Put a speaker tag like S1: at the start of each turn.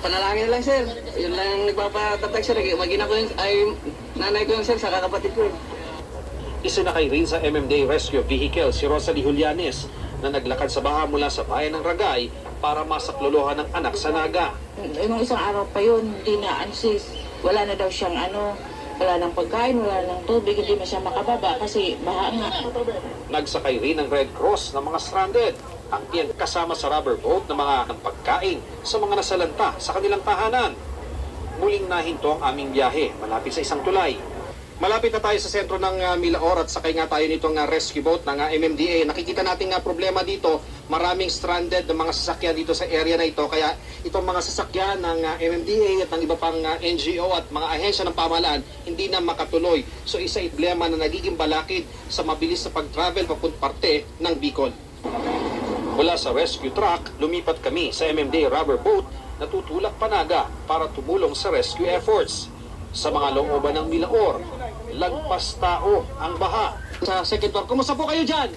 S1: panalangin lang sir. Yun lang ang nagpapatatag sir. Magina ko yun, ay nanay ko yun sir, saka kapatid ko yun.
S2: Isinakay rin sa MMDA Rescue Vehicle si Rosalie Julianes na naglakad sa baha mula sa bayan ng Ragay para masaklolohan ng anak sa Naga.
S3: Nung isang araw pa yun, hindi na wala na daw siyang wala nang pagkain, wala nang tubig, hindi na siya makababa kasi baha nga.
S2: Nagsakay rin ng Red Cross ng mga stranded. Ang tiyan kasama sa rubber boat ng mga pagkain sa mga nasalanta sa kanilang tahanan. Muling nahinto ang aming biyahe malapit sa isang tulay. Malapit na tayo sa sentro ng Milaor at sakay nga tayo nitong rescue boat ng MMDA. Nakikita natin nga problema dito, maraming stranded ng mga sasakyan dito sa area na ito. Kaya itong mga sasakyan ng MMDA at ng iba pang NGO at mga ahensya ng pamahalaan hindi na makatuloy. So isa problema na nagiging balakid sa mabilis na pag-travel papunta parte ng Bicol. Mula sa rescue truck, lumipat kami sa MMDA rubber boat na tutulak Panaga para tumulong sa rescue efforts. Sa mga looban ng Milaor, lagpas tao ang baha. Sa second floor, kumusta po kayo dyan?